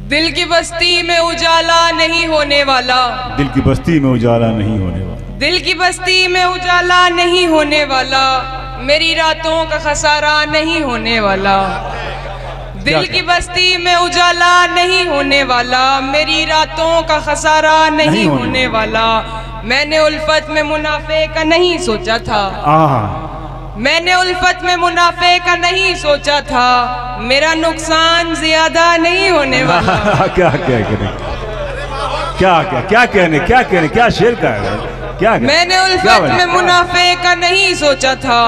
दिल की बस्ती में उजाला नहीं होने वाला, दिल की बस्ती में उजाला नहीं होने वाला, दिल की बस्ती में उजाला नहीं होने वाला, मेरी रातों का खसारा नहीं होने वाला। दिल की बस्ती में उजाला नहीं होने वाला, मेरी रातों का खसारा नहीं होने वाला। मैंने उल्फत में मुनाफे का नहीं सोचा था, मैंने उल्फत में मुनाफे का नहीं सोचा था, मेरा नुकसान ज्यादा नहीं होने वाला। क्या क्या क्या क्या क्या क्या कहने क्या कहने क्या शेर का है क्या? मैंने उल्फत में मुनाफे का नहीं सोचा था,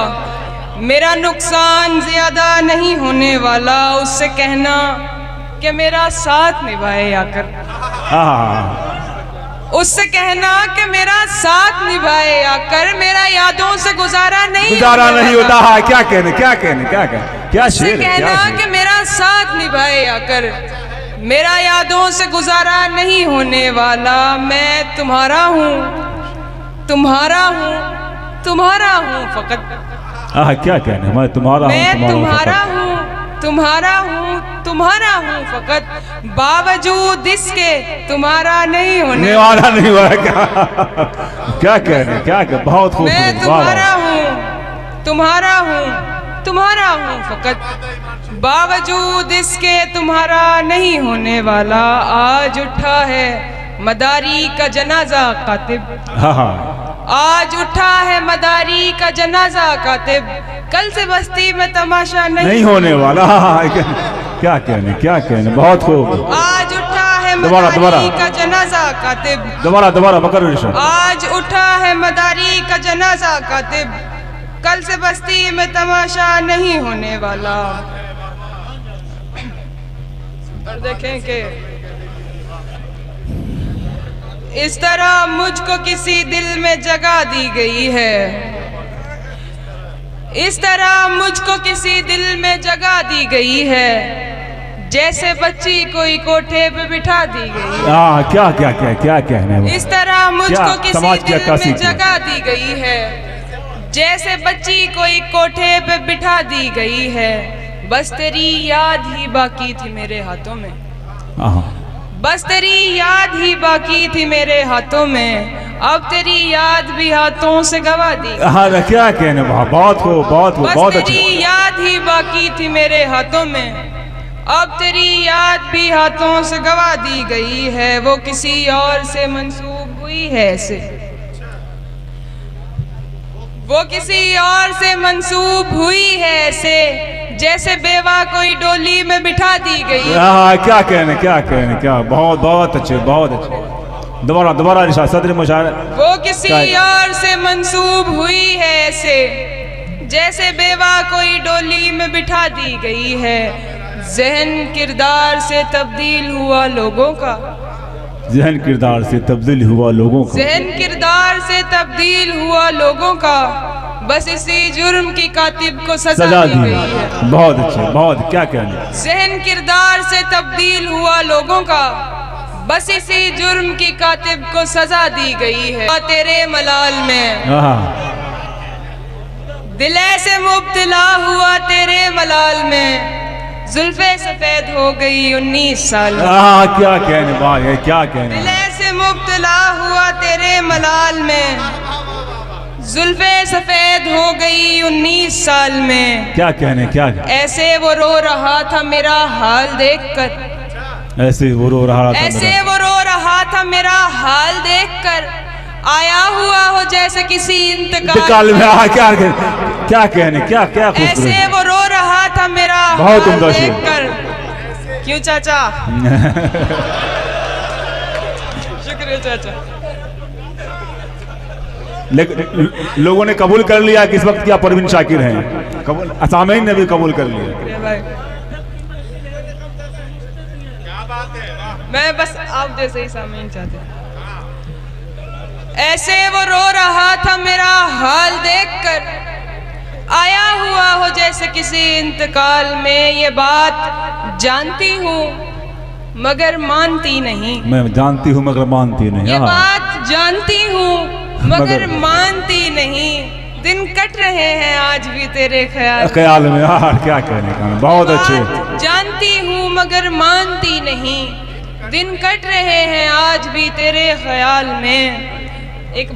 मेरा नुकसान ज्यादा नहीं होने वाला। उससे कहना कि मेरा साथ निभाए आकर, उससे कहना कि मेरा साथ निभाए आकर, मेरा यादों से गुजारा नहीं होता है। क्या कहने क्या कहने क्या कहने क्या शेर है? कहना कि मेरा साथ निभाए आकर, मेरा यादों से गुजारा नहीं होने वाला। मैं तुम्हारा हूँ, तुम्हारा हूँ, तुम्हारा हूँ फकत। क्या कहने मैं तुम्हारा हूँ, मैं तुम्हारा हूँ, तुम्हारा हूँ, तुम्हारा हूँ फकत, बावजूद इसके तुम्हारा नहीं होने वाला नहीं हुआ। क्या कहने क्या क्या बहुत खूब। मैं तुम्हारा हूँ, तुम्हारा हूँ, तुम्हारा हूँ फकत, बावजूद इसके तुम्हारा नहीं होने वाला। आज उठा है मदारी का जनाजा कातिब, आज उठा है मदारी का जनाजा कातिब, कल से बस्ती में तमाशा नहीं होने वाला। क्या कहने बहुत खूब। आज उठा है मदारी का जनाजा कातिब, दोबारा बकर। आज उठा है मदारी का जनाजा कातिब, कल से बस्ती में तमाशा नहीं होने वाला। और देखें कि इस तरह मुझको किसी दिल में जगह दी गई है, इस तरह मुझको किसी दिल में जगह दी गई है, जैसे बच्ची कोई कोठे पे बिठा दी गई है। क्या क्या क्या क्या कहने? इस तरह मुझको किसी दिल में जगह दी गई है, जैसे बच्ची कोई कोठे पे बिठा दी गई है। बस तेरी याद ही बाकी थी मेरे हाथों में, बस तेरी याद ही बाकी थी मेरे हाथों में, अब तेरी याद भी हाथों से गवा दी। क्या कहने बहुत हो बहुत बस तेरी याद ही बाकी थी मेरे हाथों में, अब तेरी याद भी हाथों से गवा दी गई है। वो किसी और से मंसूब हुई है ऐसे, वो किसी और से मंसूब हुई है ऐसे, जैसे बेवा कोई डोली में बिठा दी गई। क्या कहने क्या बहुत अच्छे बहुत अच्छे। दोबारा सदर मुशायरा। वो किसी और से मंसूब हुई है ऐसे, जैसे बेवा कोई डोली में बिठा दी गई है। जहन किरदार से तब्दील हुआ लोगों का, जहन किरदार से तब्दील हुआ लोगों का, जहन किरदार से तब्दील हुआ लोगों का, बस इसी जुर्म की कातिब को सजा दी गई है। बहुत अच्छे बहुत। क्या कहने? जहन किरदार से तब्दील हुआ लोगों का, बस इसी जुर्म की कातिब को सजा दी गई है। तेरे मलाल में दिल ऐसे मुब्तला हुआ, तेरे मलाल में जुल्फे सफेद हो गई 19 साल। क्या कहने बात है क्या कहने? दिल ऐसे मुब्तला हुआ तेरे मलाल में, जुल्फे सफेद हो गई 19 साल में। क्या कहने क्या? ऐसे वो रो रहा था मेरा हाल देखकर, ऐसे वो रो रहा था, ऐसे वो रो रहा था मेरा हाल देखकर, आया हुआ हो जैसे किसी इंतकाल में। क्या कहने क्या क्या? ऐसे वो रो रहा था मेरा हाल देखकर। क्यों चाचा? शुक्रिया चाचा। लेकिन लोगों ने कबूल कर लिया कि इस वक्त क्या परवीन शाकिर हैं, कबूल असामीन ने भी कबूल कर लिया। मैं बस आप जैसे ही सामीन चाहते। ऐसे वो रो रहा था मेरा हाल देखकर, आया हुआ हो जैसे किसी इंतकाल में। ये बात जानती हूँ मगर मानती नहीं, मैं जानती हूँ मगर मानती नहीं। ये बात जानती हूँ मगर मानती नहीं, दिन कट रहे हैं आज भी तेरे ख्याल में। क्या कहने का बहुत अच्छे। जानती हूँ मगर मानती नहीं, दिन कट रहे हैं आज भी तेरे ख्याल में। एक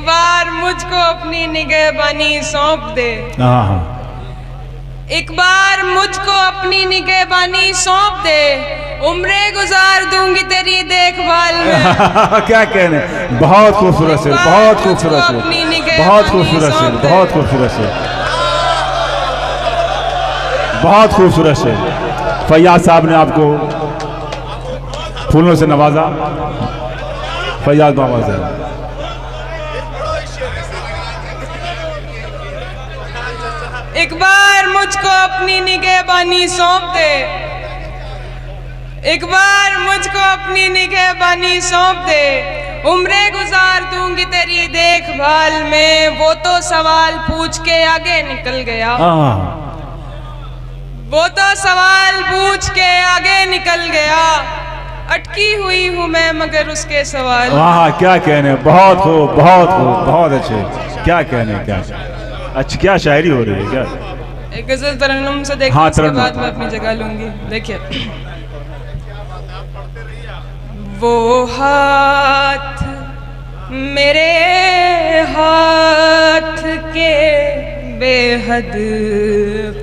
बार मुझको अपनी निगहबानी सौंप दे। एक बार मुझको अपनी निगहबानी सौंप दे, उम्रे गुजार दूंगी तेरी देखभाल में। क्या कहने, बहुत खूबसूरत शेर, बहुत खूबसूरत शेर, बहुत खूबसूरत शेर, बहुत खूबसूरत शेर, बहुत खूबसूरत शेर। फैयाज साहब ने आपको फूलों से नवाजा। फैयाज बाबा साहब, एक बार मुझको अपनी निगहबानी सौंप दे। एक बार मुझको अपनी निगहबानी सौंप दे, उम्रे गुजार दूंगी तेरी देखभाल में। वो तो सवाल पूछ के आगे निकल गया। वो तो सवाल पूछ के आगे निकल गया। अटकी हुई हूँ मैं मगर उसके सवाल। वाह, क्या कहने, बहुत खूब, बहुत खूब, बहुत अच्छे। क्या कहने, क्या अच्छा, क्या शायरी हो रही है क्या? एक गजल तरन्नुम से देखिए। हाँ, उसके बाद मैं अपनी जगह लूंगी। देखिए, वो हाथ मेरे हाथ के बेहद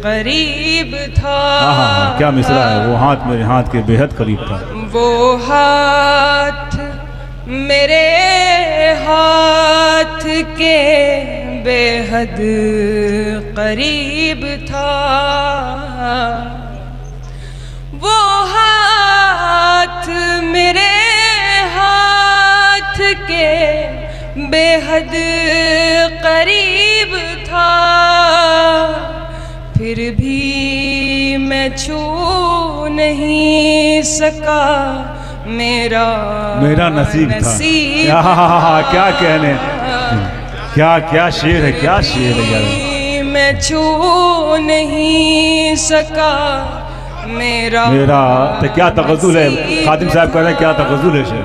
करीब था। हाँ, क्या मिसरा है, वो हाथ मेरे हाथ के बेहद करीब था। वो हाथ मेरे हाथ के बेहद करीब था। वो हाथ मेरे हाथ के बेहद करीब था। फिर भी मैं छू नहीं सका, मेरा नसीब था। क्या कहने, क्या क्या शेर है, क्या शेर है यार। मैं छू नहीं सका, मेरा तो क्या तगज़ुल है। खादिम साहब कह रहे हैं क्या तगज़ुल है शेर,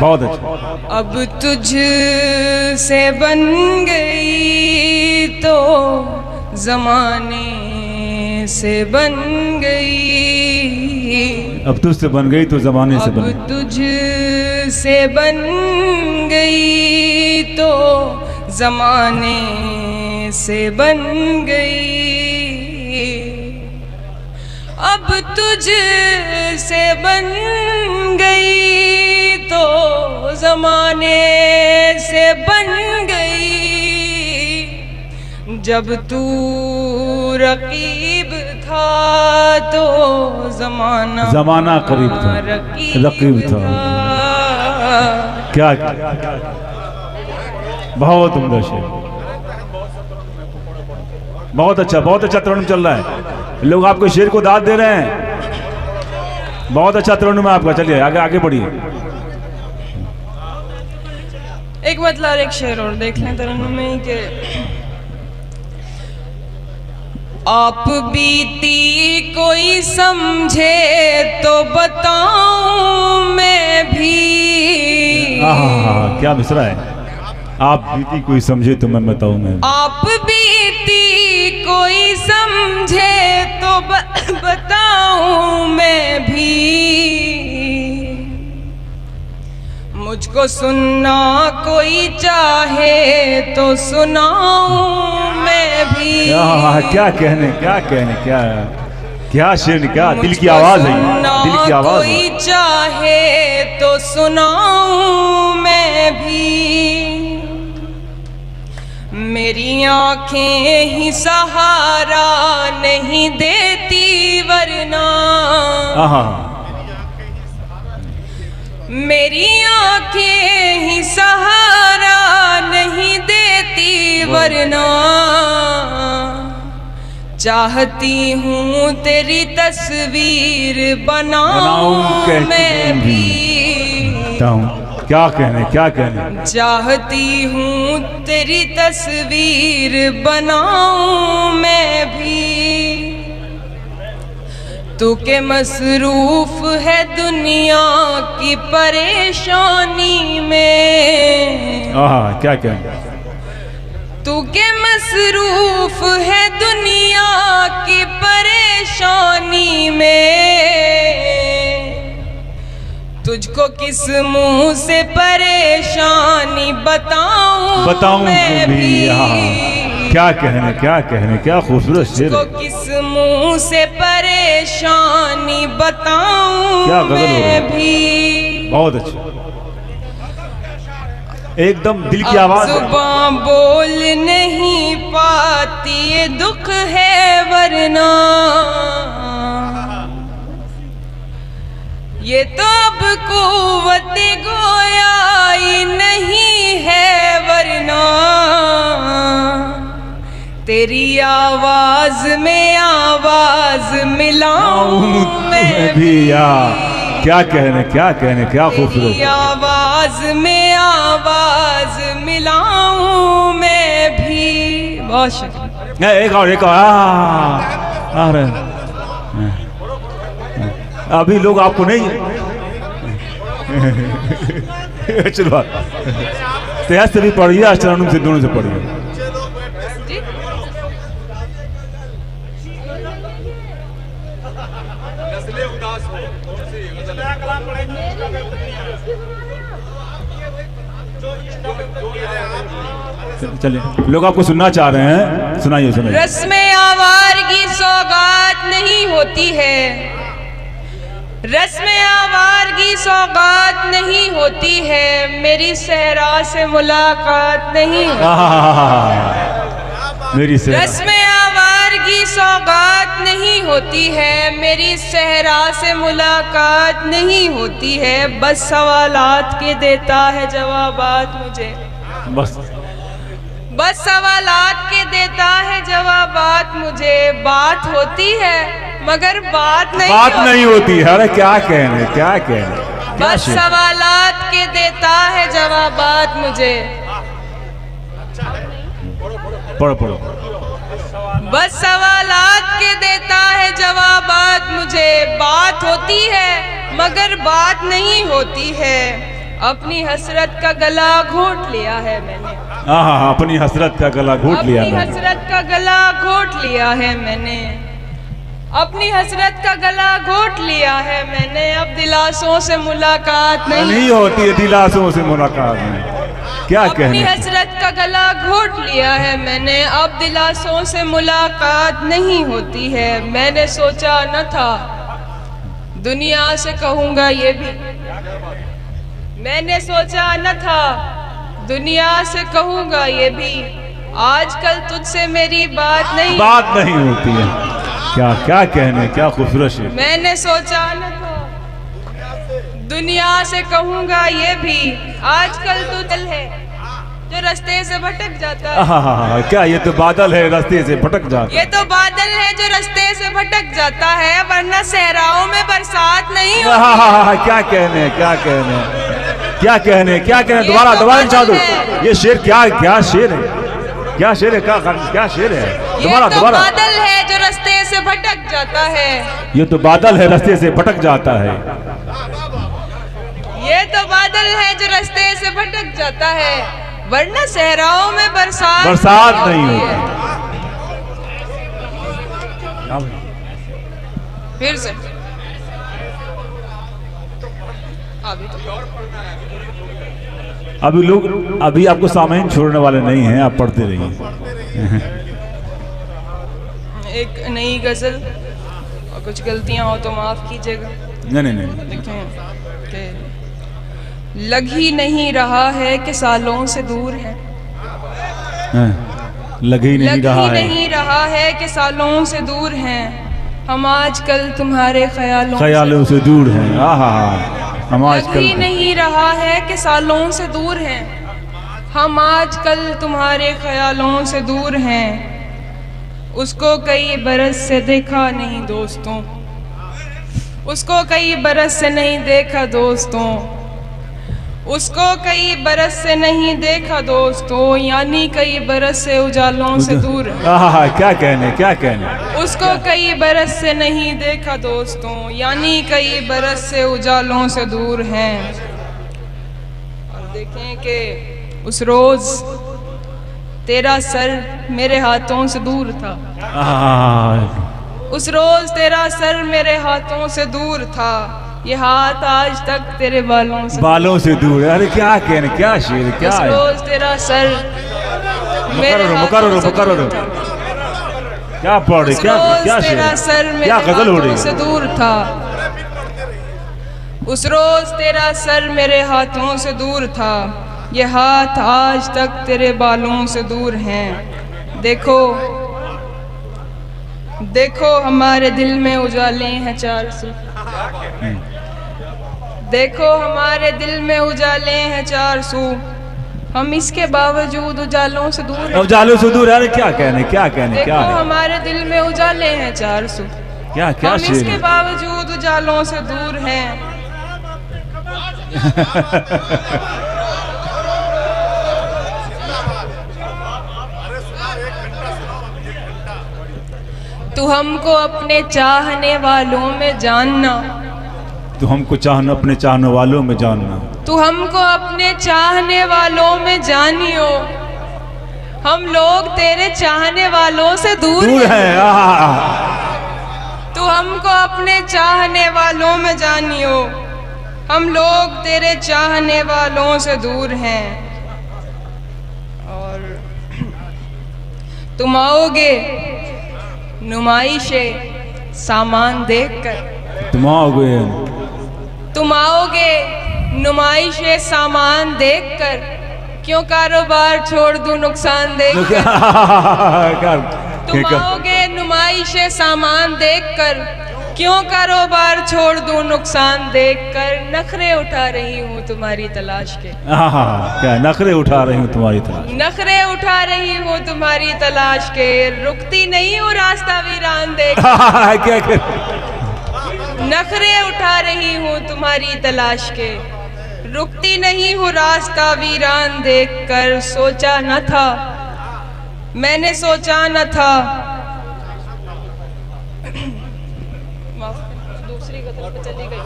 बहुत अच्छा। अब तुझ से बन गई तो ज़माने से बन गई। अब तुझसे बन गई तो ज़माने से बन गई। अब तुझ से बन गई तो ज़माने से बन गई। अब तुझ से बन गई तो ज़माने से बन गई। जब तू रकीब था तो ज़माना करीब था, रकीब था। क्या बहुत उम्दा शेर, बहुत अच्छा तरुण चल रहा है। लोग आपको शेर को दाद दे रहे हैं। बहुत अच्छा तरुण में आपका। चलिए आगे आगे बढ़िए। एक मतलब एक शेर और देख लें तरुण में कि आप बीती कोई समझे तो बताऊं मैं भी। क्या मिसरा है। आप बीती कोई समझे तो मैं बताऊं मैं। आप बीती कोई समझे तो बताऊं मैं भी। मुझको सुनना कोई चाहे तो सुनाऊं मैं भी। क्या कहने, क्या शेर, क्या दिल की आवाज है, दिल की आवाज। कोई चाहे तो सुनाऊं मैं भी। मेरी आंखें ही सहारा नहीं देती वरना। मेरी आंखें ही सहारा नहीं देती वरना। चाहती हूँ तेरी तस्वीर बनाऊं मैं भी। क्या कहने, चाहती हूँ तेरी तस्वीर बनाऊं मैं भी। तू के मसरूफ है दुनिया की परेशानी में। क्या कहने, तू के मसरूफ है दुनिया की परेशानी में। तुझको किस मुंह से परेशानी बताऊं मैं भी। क्या कहने क्या खूबसूरत शेर है। तुझको किस मुंह से परेशानी बताऊं क्या गजल हो मैं रही भी। बहुत अच्छा, एकदम दिल की आवाज है। जुबां बोल नहीं पाती ये दुख है वरना ये तो अब कुव्वत गोयाई नहीं है वरना तेरी आवाज में आवाज मिलाऊं मैं भी। क्या कहने क्या खूबसूरत। तेरी आवाज में आवाज मिलाऊं मैं भी। बहुत शुक्रिया। एक और अरे अभी लोग आपको नहीं चलो तेज से भी पढ़िए, आश्रम से दोनों से पढ़िए। चलिए, लोग आपको सुनना चाह रहे हैं, सुनाइए। रस्म आवारगी सौगात नहीं होती है, रस्म आवारगी सौगात नहीं होती है, मेरी सहरा से मुलाकात नहीं मेरी रस्म आवारगी सौगात नहीं होती है, मेरी सहरा से मुलाकात नहीं होती है। बस सवालात के देता है जवाबात मुझे, बस सवालात के देता है जवाबात मुझे। बात होती है मगर बात नहीं होती है। अरे क्या कहने बस सवालात के देता है जवाबात मुझे। पढ़ो। बस सवालात के देता है जवाबात मुझे। बात होती है मगर बात नहीं होती है। अपनी हसरत का गला घोट लिया है मैंने। अपनी हसरत का गला घोट लिया है। अपनी हसरत का गला घोट लिया है मैंने। अपनी हसरत का गला घोट लिया है मैंने। अब दिलासों से मुलाकात नहीं होती है, दिलासों से मुलाकात नहीं। क्या कहने। अपनी हसरत का गला घोट लिया है मैंने। अब दिलासों से मुलाकात नहीं होती है। मैंने सोचा न था दुनिया से कहूँगा ये भी, मैंने सोचा न था दुनिया से कहूँगा ये भी। आजकल तुझसे मेरी बात नहीं होती है। क्या कहने, क्या खूबसूरत शेर। मैंने सोचा न था दुनिया से कहूँगा ये भी। आजकल तू दिल है जो रास्ते से भटक जाता है। क्या ये तो बादल है रास्ते से भटक जाता है। ये तो बादल है जो रास्ते से भटक जाता है, वरना सहराओं में बरसात नहीं होती। क्या कहने दोबारा इंशा दो। ये शेर क्या शेर है। क्या शेर है दोबारा। बादल है जो रास्ते से भटक जाता है। ये तो बादल है रास्ते से भटक जाता है। ये तो बादल है जो रास्ते से भटक जाता है, वरना सहराओं में बरसात नहीं होती। फिर से अभी आपको सामने छोड़ने वाले नहीं हैं, आप पढ़ते रहिए। एक नई गजल, और कुछ गलतियां हो तो माफ कीजिएगा। नहीं। देखें, लग ही नहीं रहा है कि सालों से दूर है। लग ही नहीं रहा है कि सालों से दूर हैं हम। आजकल तुम्हारे ख्यालों से दूर हैं। हम आजकल ही नहीं रहा है कि सालों से दूर हैं हम। आजकल तुम्हारे ख्यालों से दूर हैं। उसको कई बरस से देखा नहीं दोस्तों, उसको कई बरस से नहीं देखा दोस्तों, उसको कई बरस से नहीं देखा दोस्तों, यानी कई बरस से उजालों से दूर है। क्या कहने उसको कई बरस से नहीं देखा दोस्तों, यानी कई बरस से उजालों से दूर हैं। और देखें कि उस रोज तेरा सर मेरे हाथों से दूर था। उस रोज तेरा सर मेरे हाथों से दूर था, ये हाथ आज तक तेरे बालों से दूर है। अरे क्या कहने, क्या शेर, क्या उस है। रोज तेरा सर मेरे मुकर्रर क्या पढ़ रही, क्या क्या तेरा सर मेरे क्या गजल हो रही हाथों से दूर था। उस रोज तेरा सर मेरे हाथों से दूर था, ये हाथ आज तक तेरे बालों से दूर हैं। देखो देखो हमारे दिल में उजाले हैं 400, देखो हमारे दिल में उजाले हैं 400, हम इसके बावजूद उजालों से दूर हैं। उजालों से दूर है। अरे क्या कहने, क्या कहने, क्या देखो है। हमारे दिल में उजाले हैं 400, क्या क्या हम शेर इसके है। बावजूद उजालों से दूर हैं। तू हमको अपने चाहने वालों में जानना, तू हमको चाहना, अपने चाहने वालों में जानना, तू हमको अपने चाहने वालों में जानियो, हम लोग तेरे चाहने वालों से दूर है। तू हमको अपने चाहने वालों में जानियो, हम लोग तेरे चाहने वालों से दूर हैं। और तुम आओगे नुमाइशे सामान देखकर, तुम आओगे, तुम आओगे नुमाइशे सामान देखकर, क्यों कारोबार छोड़ दूं नुकसान देखकर। तुम आओगे नुमाइशे सामान देखकर, क्यों कारोबार छोड़ दूं नुकसान देखकर। नखरे उठा रही हूँ तुम्हारी तलाश के, क्या नखरे उठा रही हूँ तुम्हारी तलाश, नखरे उठा रही हूँ तुम्हारी तलाश के, रुकती नहीं हूँ रास्ता वीरान देख। क्या नखरे उठा रही हूँ तुम्हारी तलाश के, रुकती नहीं हूँ रास्ता वीरान देखकर। सोचा न था, मैंने सोचा न था, दूसरी गजल पे चली गई।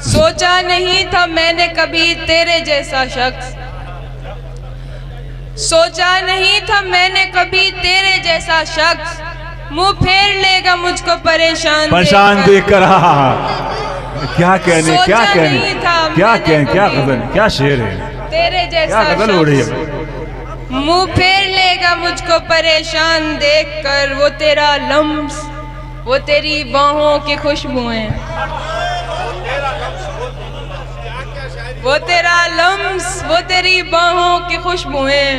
सोचा नहीं था मैंने कभी तेरे जैसा शख्स, सोचा नहीं था मैंने कभी तेरे जैसा शख्स, मुंह फेर लेगा मुझको परेशान देखकर। क्या कहने, क्या कहने, क्या कहने, क्या गजल, क्या शेर है। तेरे जैसा गजल हो रही है। मुंह फेर लेगा मुझको परेशान देखकर। वो तेरा लम्स, वो तेरी बाहों की खुशबुएं, वो तेरा लम्स, वो तेरी बाहों की खुशबुएं,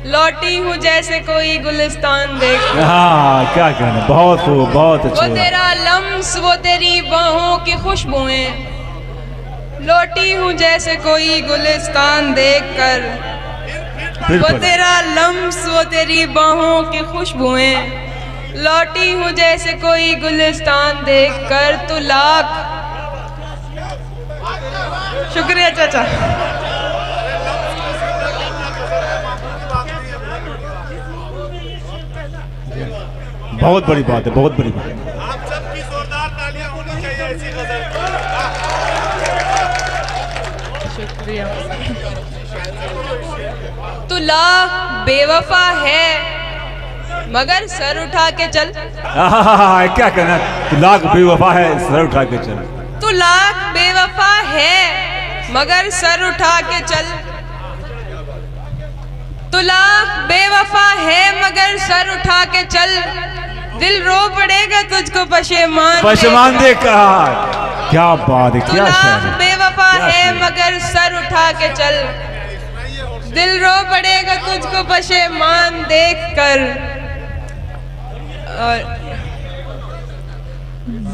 लौटी हूँ जैसे कोई गुलिस्तान देख। क्या कहना, बहुत खूब, बहुत अच्छा। वो तेरा लम्स, वो तेरी बाहों की खुशबुएं, लौटी हूँ जैसे कोई गुलिस्तान देखकर। वो तेरा लम्स, वो तेरी बाहों की खुशबुएं, लौटी हूँ जैसे कोई गुलिस्तान देखकर। तू लाख शुक्रिया चाचा। बहुत बड़ी बात है, बहुत बड़ी बात है। आप सबकी जोरदार तालियां होनी चाहिए ऐसी गजल। शुक्रिया। तू लाख बेवफा है मगर सर उठा के चल। क्या कहना, तू लाख बेवफा है सर उठा के चल। तू लाख बेवफा है मगर सर उठा के चल। तू लाख बेवफा है मगर सर उठा के चल। दिल रो पड़ेगा तुझको पशेमान देख। क्या बात है, क्या शायरी। बेवफा है मगर सर उठा के चल। दिल रो पड़ेगा तुझको पशेमान देख कर।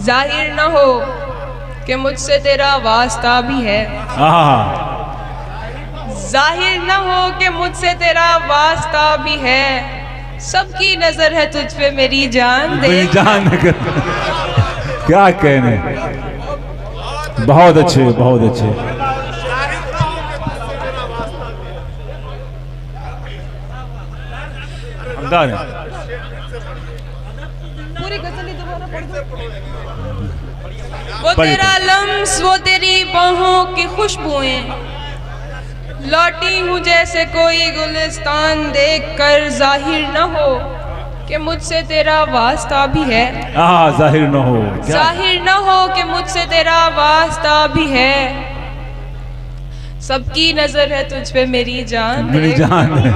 जाहिर न हो कि मुझसे तेरा वास्ता भी है। जाहिर न हो कि मुझसे तेरा वास्ता भी है। सबकी नजर है तुझ पे मेरी जान दे। क्या कहने, बहुत अच्छे, बहुत अच्छे। पूरी गजल दोबारा पढ़ दो। वो तेरा लम्स, वो तेरी बाहों की खुशबुएं, लौटी हूँ जैसे कोई गुलिस्तान देखकर। जाहिर न हो कि मुझसे तेरा वास्ता भी है, जाहिर न हो, जाहिर न हो कि मुझसे तेरा वास्ता भी है। सबकी नजर है तुझ पे मेरी जान, मेरी जान है।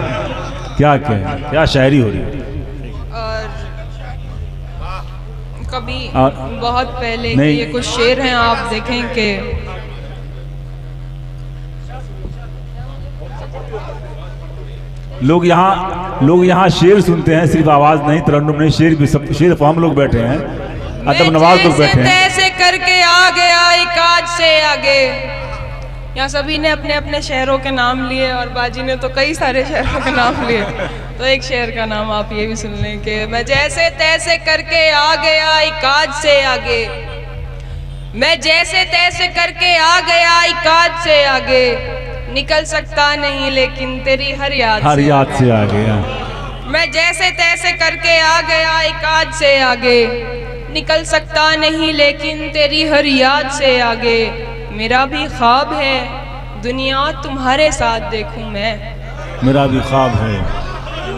क्या शायरी हो रही है। और कभी और बहुत पहले के नहीं। ये कुछ शेर हैं, आप देखें कि लोग यहाँ शेर सुनते हैं, सिर्फ आवाज नहीं, तरन्नुम नहीं, शेर भी, सब शेर हम लोग बैठे हैं, अदब नवाज लोग बैठे हैं। तैसे करके आ गया एक आज से आगे। यहाँ सभी ने अपने अपने शहरों के नाम लिए और बाजी ने तो कई सारे शहरों के नाम लिए। तो एक शहर का नाम आप ये भी सुन लें कि मैं जैसे तैसे करके आ गया एक आज से आगे, मैं जैसे तैसे करके आ गया एक आज से आगे, निकल सकता नहीं लेकिन तेरी हर याद से आ गया। मैं जैसे तैसे करके आ गया एक आज से आगे, निकल सकता नहीं लेकिन तेरी हर याद से आगे। मेरा भी ख्वाब है दुनिया तुम्हारे साथ देखूं मैं, मेरा भी ख्वाब है,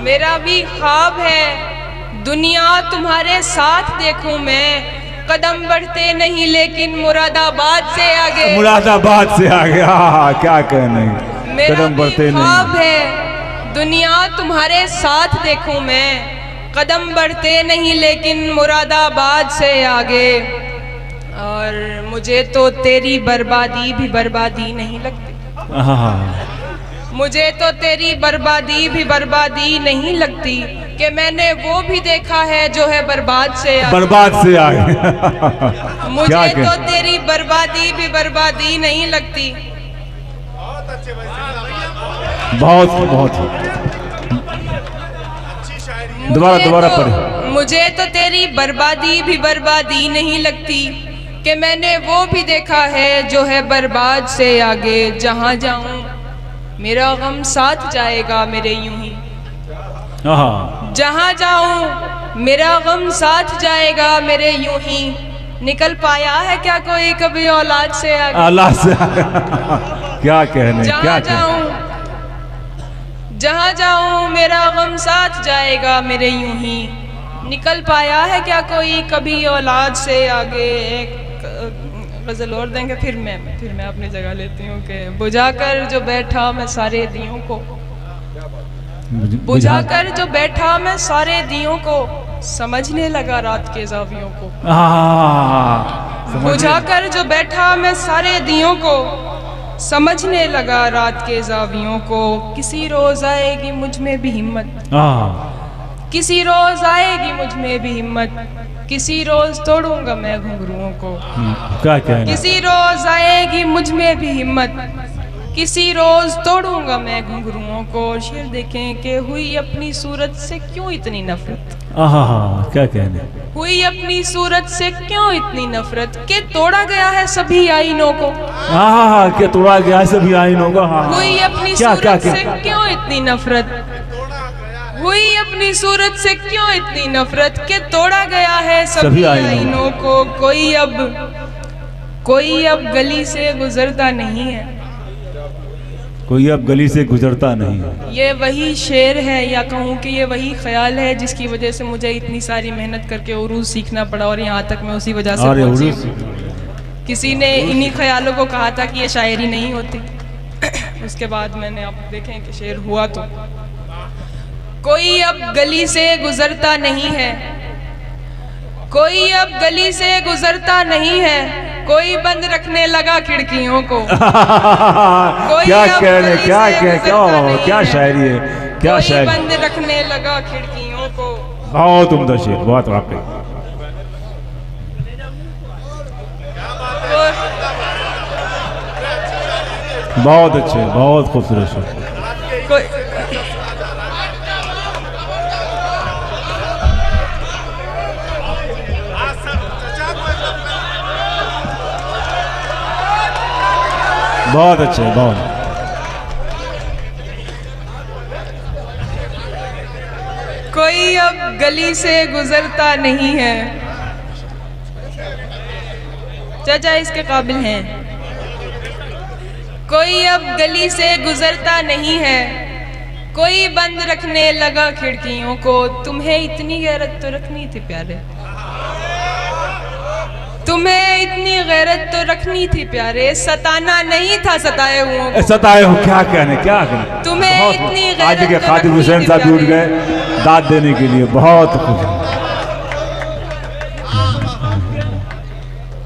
मेरा भी ख्वाब है दुनिया तुम्हारे साथ देखूं मैं। कदम बढ़ते नहीं लेकिन मुरादाबाद से आगे, मुरादाबाद से आ गया। क्या कहने, मेरा कदम बढ़ते भी ख्वाब नहीं, है दुनिया तुम्हारे साथ देखूं मैं। कदम बढ़ते नहीं लेकिन मुरादाबाद से आगे। और मुझे तो तेरी बर्बादी भी बर्बादी नहीं लगती, मुझे तो तेरी बर्बादी भी बर्बादी नहीं लगती कि मैंने वो भी देखा है जो है बर्बाद से आगे। बर्बाद से आ गया। मुझे तो तेरी बर्बादी भी बर्बादी नहीं लगती। बहुत अच्छे भाई, बहुत अच्छी शायरी। दोबारा पढ़े। मुझे तो तेरी बर्बादी भी बर्बादी नहीं लगती कि मैंने वो भी देखा है जो है बर्बाद से आगे। जहाँ जाऊं मेरा गम साथ जाएगा मेरे यूं ही, जहाँ जाऊं मेरा गम साथ जाएगा मेरे यूं ही। निकल पाया है क्या कोई कभी औलाद से आगे, औलाद से क्या कहने, जहाँ जाऊं जहाँ जाऊं मेरा गम साथ जाएगा मेरे यूं ही। निकल पाया है क्या कोई कभी औलाद से आगे। एक गजल और देंगे फिर मैं अपनी जगह लेती हूँ कि बुझाकर जो बैठा मैं सारे दियों को, बुझाकर जो बैठा मैं सारे दियों को, समझने लगा रात के जावियों को। बुझाकर जो बैठा मैं सारे दियों को, समझने लगा रात के जावियों को। किसी रोज आएगी मुझ में भी हिम्मत, किसी रोज आएगी मुझ में भी हिम्मत, किसी रोज तोड़ूंगा मैं घुंघरुओं को। क्या कहना, किसी रोज आएगी मुझ में भी हिम्मत, किसी रोज तोड़ूंगा मैं घुंघरुओं को। शेर देखें कि हुई अपनी सूरत से क्यों इतनी नफरत, क्या कहने, हुई अपनी सूरत से क्यों इतनी नफरत कि तोड़ा गया है सभी आईनों को। क्या तोड़ा गया है सभी आईनों को। हुई अपनी सूरत से क्यों इतनी नफरत, हुई अपनी सूरत से क्यों इतनी नफरत कि तोड़ा गया है सभी आईनों को। कोई अब गली से गुजरता नहीं है, कोई अब गली से गुजरता नहीं है। ये वही शेर है या कहूँ कि ये वही ख्याल है जिसकी वजह से मुझे इतनी सारी मेहनत करके उर्दू सीखना पड़ा और यहाँ तक मैं उसी वजह से पहुंची। किसी ने इन्हीं ख्यालों को कहा था कि ये शायरी नहीं होती। उसके बाद मैंने आप देखें कि शेर हुआ। तो कोई अब गली से गुजरता नहीं है, कोई अब गली से गुजरता नहीं है, कोई बंद रखने लगा खिड़कियों को। क्या कहने, क्या शायरी है, क्या शायरी, बंद रखने लगा खिड़कियों को। बहुत उम्दा शेर, बहुत वाकई, बहुत अच्छे, बहुत खूबसूरत शेर। बहुत अच्छे, बहुत। कोई अब गली से गुजरता नहीं है, चाचा इसके काबिल हैं। कोई अब गली से गुजरता नहीं है, कोई बंद रखने लगा खिड़कियों को, तुम्हें इतनी गैरत तो रखनी थी प्यारे, तुम्हें इतनी गैरत तो रखनी थी प्यारे, सताना नहीं था सताए हुओं को। सताए हो क्या कहने क्या कहने। तुम्हें बहुत इतनी गैरत आज के तो खादिम रखनी हुसैन थी साहब भी उठ प्यारे। गए दाद देने के लिए, बहुत खुश।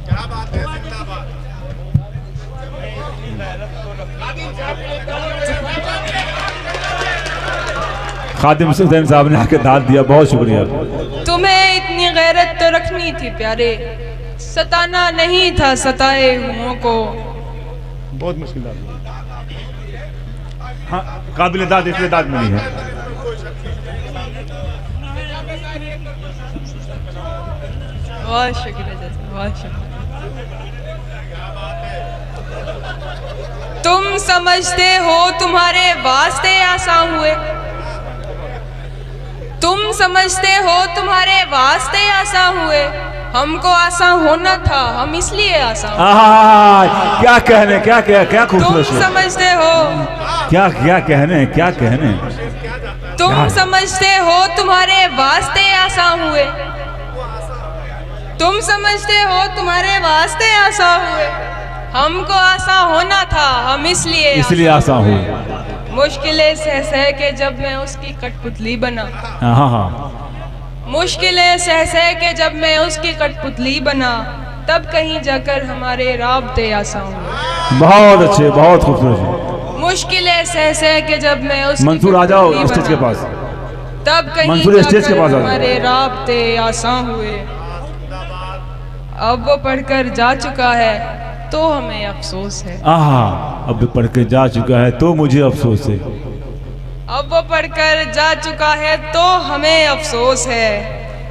क्या बात है, जिंदाबाद। खादिम हुसैन साहब ने आके दाद दिया, बहुत शुक्रिया। तुम्हें इतनी गैरत तो रखनी थी प्यारे, सताना नहीं था सताए हुओं को। बहुत मुश्किल दाद। हाँ काबिल दाद इसलिए दाद मिली है। बहुत शुक्रिया जैसे, बहुत शुक्रिया। तुम समझते हो तुम्हारे वास्ते आसान हुए, तुम समझते हो तुम्हारे वास्ते आसान हुए, हमको आसान होना था हम इसलिए आसान हुए। क्या कहने क्या क्या क्या तुम खूबसूरत शेर। समझते हो, क्या क्या कहने क्या कहने। तुम समझते हो तुम्हारे वास्ते आसान हुए, तुम समझते हो तुम्हारे वास्ते आसान हुए, हमको आसान होना था हम इसलिए आसान हुए। मुश्किलें सह सह के जब मैं उसकी कठपुतली बना, हाँ हाँ मुश्किलें सह सह के जब मैं उसकी कठपुतली बना, तब कहीं जाकर हमारे राब्ते आसान हुए। बहुत अच्छे, बहुत खूबसूरत। मुश्किलें सह सह के जब मैं उसकी मंसूर आ जाओ कठपुतली स्टेज के बना, पास। तब कहीं मंसूर स्टेज के जाकर पास आ जाओ। हमारे राब्ते आसान हुए। अब वो पढ़कर जा चुका है तो हमें अफसोस है, आहा अब पढ़ के जा चुका है तो मुझे अफसोस है। अब वो पढ़कर जा चुका है तो हमें अफसोस है,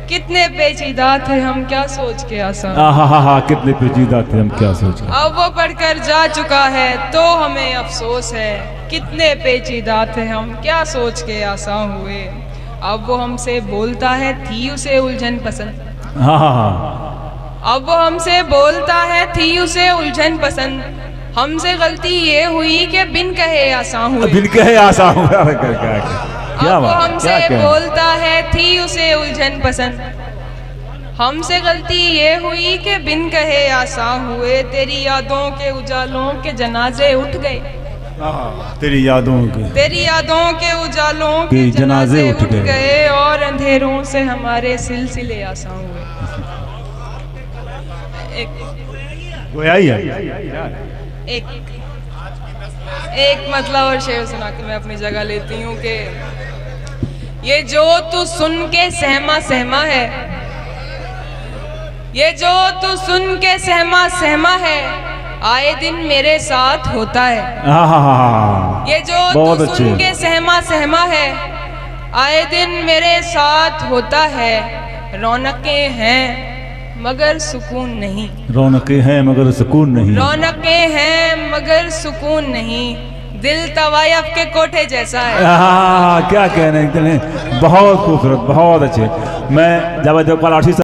कितने पेचीदा थे हम क्या सोच के आसान। आहा कितने पेचीदा थे हम क्या सोच के। अब वो पढ़कर जा चुका है तो हमें अफसोस है, कितने पेचीदा थे हम क्या सोच के आसान हुए। अब वो हमसे बोलता है थी उसे उलझन पसंद, हाँ अब वो हमसे बोलता है थी उसे उलझन पसंद, हमसे गलती ये हुई कि बिन कहे आसान हुए। बिन कहे आसान हुआ। क्या अब वो बात हमसे क्या बोलता है थी उसे उलझन पसंद, हमसे गलती ये हुई कि बिन कहे आसान हुए। तेरी यादों के उजालों के जनाजे उठ गए, तेरी यादों के, तेरी यादों के उजालों के जनाजे उठ गए, और अंधेरों से हमारे सिलसिले आसान हुए। गोया ही है। एक मतलब और शेर सुना के मैं अपनी जगह लेती हूँ कि ये जो तू सुन के सहमा सहमा है, ये जो तू सुन के सहमा सहमा है, आए दिन मेरे साथ होता है। ये जो बहुत तू अच्छे। सुन के सहमा सहमा है, आए दिन मेरे साथ होता है। रौनकें हैं मगर सुकून नहीं, रौनकें हैं मगर सुकून नहीं, रौनकें हैं मगर सुकून नहीं, दिल तवायफ के कोठे जैसा है। क्या कहने, बहुत खूबसूरत, बहुत अच्छे। मैं जब कल